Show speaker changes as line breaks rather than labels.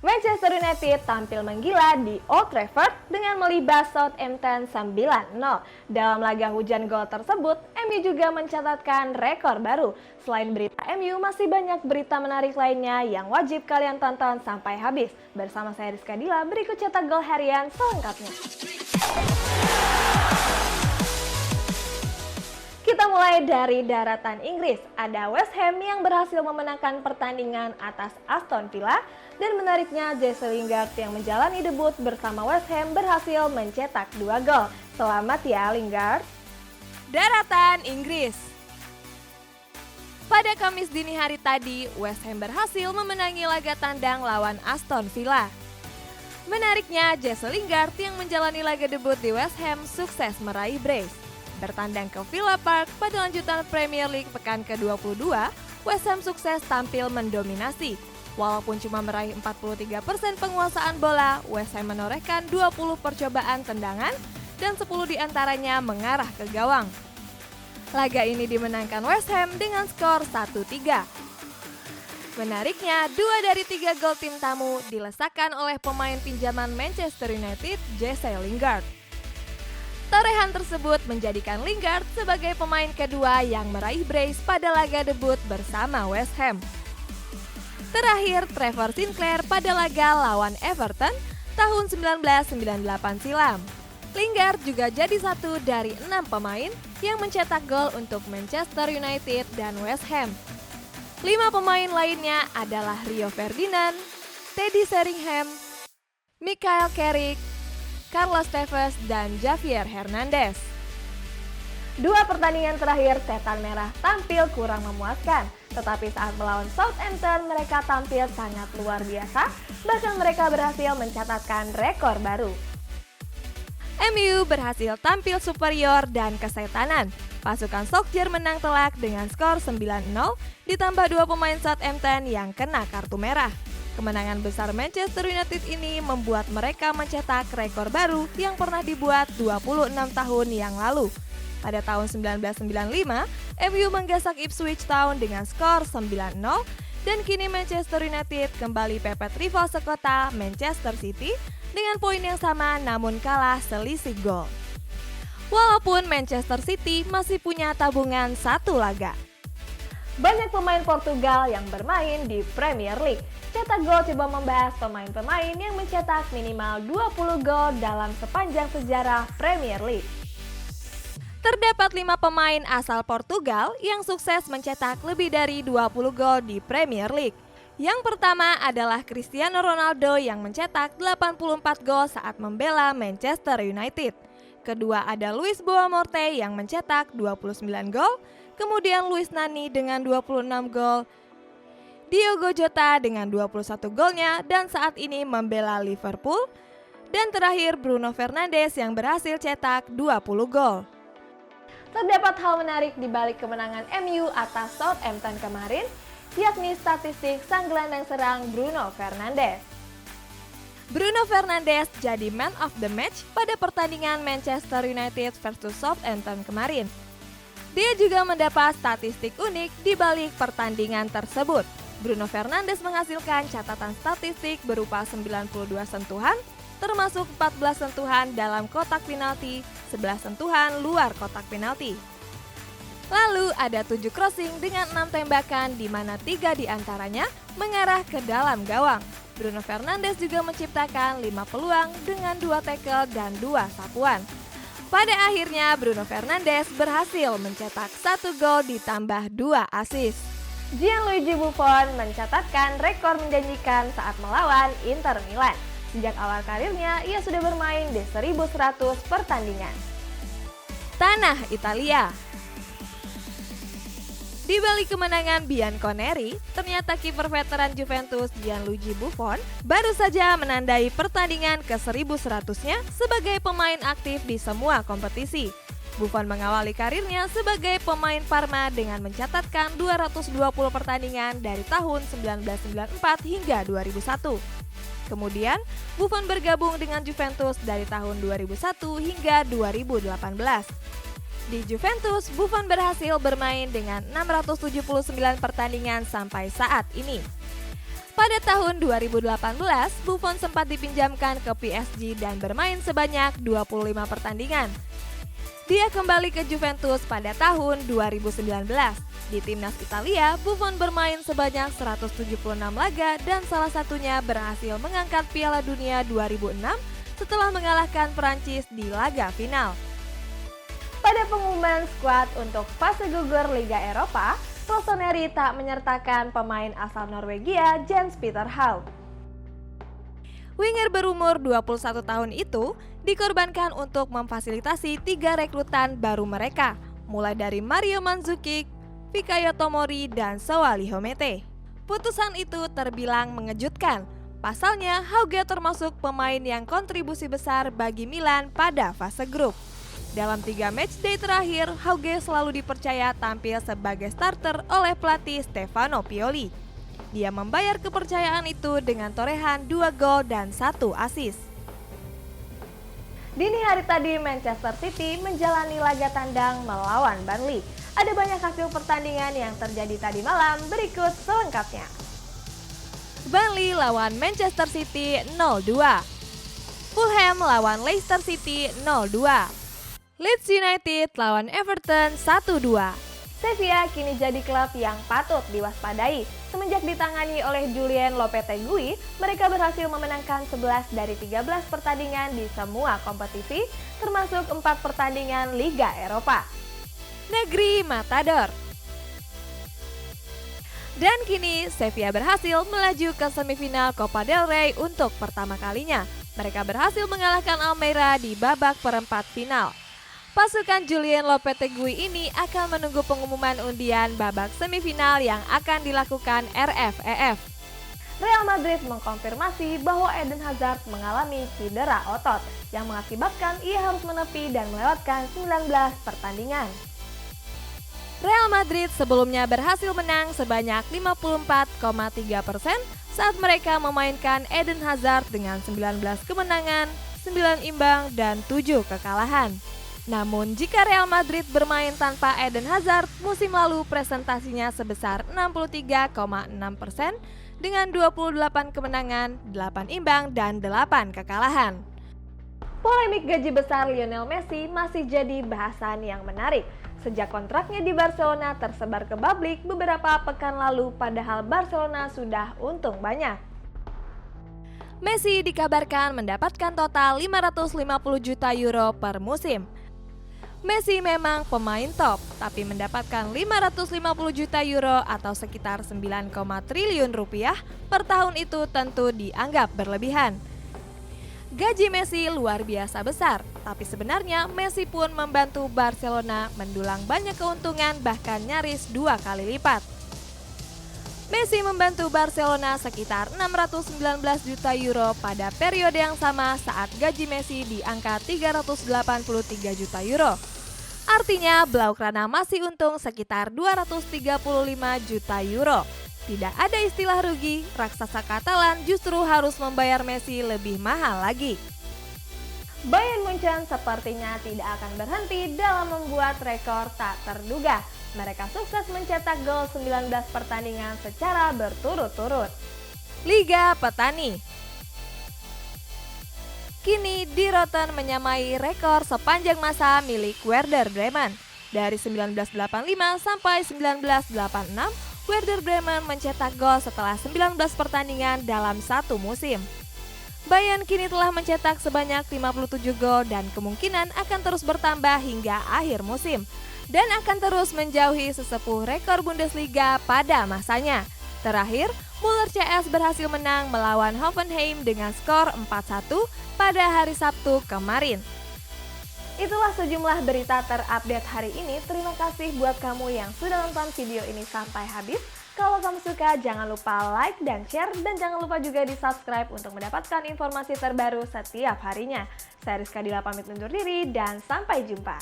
Manchester United tampil menggila di Old Trafford dengan melibas Southampton 9-0. Dalam laga hujan gol tersebut, MU juga mencatatkan rekor baru. Selain berita MU, masih banyak berita menarik lainnya yang wajib kalian tonton sampai habis. Bersama saya Rizka Dila, berikut cetak gol harian selengkapnya. Kita mulai dari daratan Inggris. Ada West Ham yang berhasil memenangkan pertandingan atas Aston Villa. Dan menariknya, Jesse Lingard yang menjalani debut bersama West Ham berhasil mencetak 2 gol. Selamat ya Lingard.
Daratan Inggris. Pada Kamis dini hari tadi, West Ham berhasil memenangi laga tandang lawan Aston Villa. Menariknya, Jesse Lingard yang menjalani laga debut di West Ham sukses meraih brace. Bertandang ke Villa Park pada lanjutan Premier League pekan ke-22, West Ham sukses tampil mendominasi. Walaupun cuma meraih 43% penguasaan bola, West Ham menorehkan 20 percobaan tendangan dan 10 diantaranya mengarah ke gawang. Laga ini dimenangkan West Ham dengan skor 1-3. Menariknya, 2 dari 3 gol tim tamu dilesakan oleh pemain pinjaman Manchester United, Jesse Lingard. Torehan tersebut menjadikan Lingard sebagai pemain kedua yang meraih brace pada laga debut bersama West Ham. Terakhir, Trevor Sinclair pada laga lawan Everton tahun 1998 silam. Lingard juga jadi satu dari 6 pemain yang mencetak gol untuk Manchester United dan West Ham. 5 pemain lainnya adalah Rio Ferdinand, Teddy Sheringham, Michael Carrick, Carlos Tevez, dan Javier Hernandez.
2 pertandingan terakhir Setan Merah tampil kurang memuaskan. Tetapi saat melawan Southampton, mereka tampil sangat luar biasa. Bahkan mereka berhasil mencatatkan rekor baru.
MU berhasil tampil superior dan kesetanan. Pasukan Solskjaer menang telak dengan skor 9-0, ditambah 2 pemain Southampton yang kena kartu merah. Kemenangan besar Manchester United ini membuat mereka mencetak rekor baru yang pernah dibuat 26 tahun yang lalu. Pada tahun 1995, MU menggasak Ipswich Town dengan skor 9-0 dan kini Manchester United kembali pepet rival sekota Manchester City dengan poin yang sama namun kalah selisih gol. Walaupun Manchester City masih punya tabungan 1 laga.
Banyak pemain Portugal yang bermain di Premier League. Cetak Gol coba membahas pemain-pemain yang mencetak minimal 20 gol dalam sepanjang sejarah Premier League.
Terdapat 5 pemain asal Portugal yang sukses mencetak lebih dari 20 gol di Premier League. Yang pertama adalah Cristiano Ronaldo yang mencetak 84 gol saat membela Manchester United. Kedua ada Luis Boa Morte yang mencetak 29 gol, kemudian Luis Nani dengan 26 gol, Diogo Jota dengan 21 golnya dan saat ini membela Liverpool, dan terakhir Bruno Fernandes yang berhasil cetak 20 gol.
Terdapat hal menarik di balik kemenangan MU atas Southampton kemarin, yakni statistik sang gelandang serang Bruno Fernandes.
Bruno Fernandes jadi man of the match pada pertandingan Manchester United versus Southampton kemarin. Dia juga mendapat statistik unik di balik pertandingan tersebut. Bruno Fernandes menghasilkan catatan statistik berupa 92 sentuhan, termasuk 14 sentuhan dalam kotak penalti, 11 sentuhan luar kotak penalti. Lalu ada 7 crossing dengan 6 tembakan di mana 3 diantaranya mengarah ke dalam gawang. Bruno Fernandes juga menciptakan 5 peluang dengan 2 tackle dan 2 sapuan. Pada akhirnya Bruno Fernandes berhasil mencetak 1 gol ditambah 2 assist.
Gianluigi Buffon mencatatkan rekor menjanjikan saat melawan Inter Milan. Sejak awal karirnya, ia sudah bermain di 1.100 pertandingan.
Tanah Italia. Di balik kemenangan Bianconeri, ternyata kiper veteran Juventus Gianluigi Buffon baru saja menandai pertandingan ke-1100-nya sebagai pemain aktif di semua kompetisi. Buffon mengawali karirnya sebagai pemain Parma dengan mencatatkan 220 pertandingan dari tahun 1994 hingga 2001. Kemudian, Buffon bergabung dengan Juventus dari tahun 2001 hingga 2018. Di Juventus, Buffon berhasil bermain dengan 679 pertandingan sampai saat ini. Pada tahun 2018, Buffon sempat dipinjamkan ke PSG dan bermain sebanyak 25 pertandingan. Dia kembali ke Juventus pada tahun 2019. Di timnas Italia, Buffon bermain sebanyak 176 laga dan salah satunya berhasil mengangkat Piala Dunia 2006 setelah mengalahkan Prancis di laga final.
Pada pengumuman skuad untuk fase gugur Liga Eropa, Rossoneri tak menyertakan pemain asal Norwegia Jens Peter Hauge.
Winger berumur 21 tahun itu dikorbankan untuk memfasilitasi 3 rekrutan baru mereka, mulai dari Mario Mandzukic, Fikayo Tomori, dan Soali Homete. Putusan itu terbilang mengejutkan. Pasalnya, Hauge termasuk pemain yang kontribusi besar bagi Milan pada fase grup. Dalam 3 matchday terakhir, Hauge selalu dipercaya tampil sebagai starter oleh pelatih Stefano Pioli. Dia membayar kepercayaan itu dengan torehan 2 gol dan 1 assist.
Dini hari tadi Manchester City menjalani laga tandang melawan Burnley. Ada banyak hasil pertandingan yang terjadi tadi malam, berikut selengkapnya.
Burnley lawan Manchester City 0-2. Fulham lawan Leicester City 0-2. Leeds United lawan Everton 1-2.
Sevilla kini jadi klub yang patut diwaspadai. Semenjak ditangani oleh Julian Lopetegui, mereka berhasil memenangkan 11 dari 13 pertandingan di semua kompetisi, termasuk 4 pertandingan Liga Eropa.
Negeri Matador. Dan kini Sevilla berhasil melaju ke semifinal Copa del Rey untuk pertama kalinya. Mereka berhasil mengalahkan Almeria di babak perempat final. Pasukan Julian Lopetegui ini akan menunggu pengumuman undian babak semifinal yang akan dilakukan RFEF.
Real Madrid mengkonfirmasi bahwa Eden Hazard mengalami cedera otot yang mengakibatkan ia harus menepi dan melewatkan 19 pertandingan.
Real Madrid sebelumnya berhasil menang sebanyak 54,3% saat mereka memainkan Eden Hazard dengan 19 kemenangan, 9 imbang, dan 7 kekalahan. Namun jika Real Madrid bermain tanpa Eden Hazard, musim lalu presentasinya sebesar 63,6% dengan 28 kemenangan, 8 imbang, dan 8 kekalahan.
Polemik gaji besar Lionel Messi masih jadi bahasan yang menarik. Sejak kontraknya di Barcelona tersebar ke publik beberapa pekan lalu, padahal Barcelona sudah untung banyak.
Messi dikabarkan mendapatkan total 550 juta euro per musim. Messi memang pemain top, tapi mendapatkan 550 juta euro atau sekitar 9, triliun rupiah per tahun itu tentu dianggap berlebihan. Gaji Messi luar biasa besar, tapi sebenarnya Messi pun membantu Barcelona mendulang banyak keuntungan, bahkan nyaris 2 kali lipat. Messi membantu Barcelona sekitar 619 juta euro pada periode yang sama saat gaji Messi di angka 383 juta euro. Artinya Blaugrana masih untung sekitar 235 juta euro. Tidak ada istilah rugi, raksasa Katalan justru harus membayar Messi lebih mahal lagi.
Bayern Munchen sepertinya tidak akan berhenti dalam membuat rekor tak terduga. Mereka sukses mencetak gol 19 pertandingan secara berturut-turut.
Liga Petani. Kini Die Roten menyamai rekor sepanjang masa milik Werder Bremen. Dari 1985 sampai 1986, Werder Bremen mencetak gol setelah 19 pertandingan dalam satu musim. Bayern kini telah mencetak sebanyak 57 gol dan kemungkinan akan terus bertambah hingga akhir musim. Dan akan terus menjauhi sesepuh rekor Bundesliga pada masanya. Terakhir, Müller CS berhasil menang melawan Hoffenheim dengan skor 4-1 pada hari Sabtu kemarin.
Itulah sejumlah berita terupdate hari ini. Terima kasih buat kamu yang sudah nonton video ini sampai habis. Kalau kamu suka, jangan lupa like dan share. Dan jangan lupa juga di subscribe untuk mendapatkan informasi terbaru setiap harinya. Saya Rizka Dila pamit undur diri dan sampai jumpa.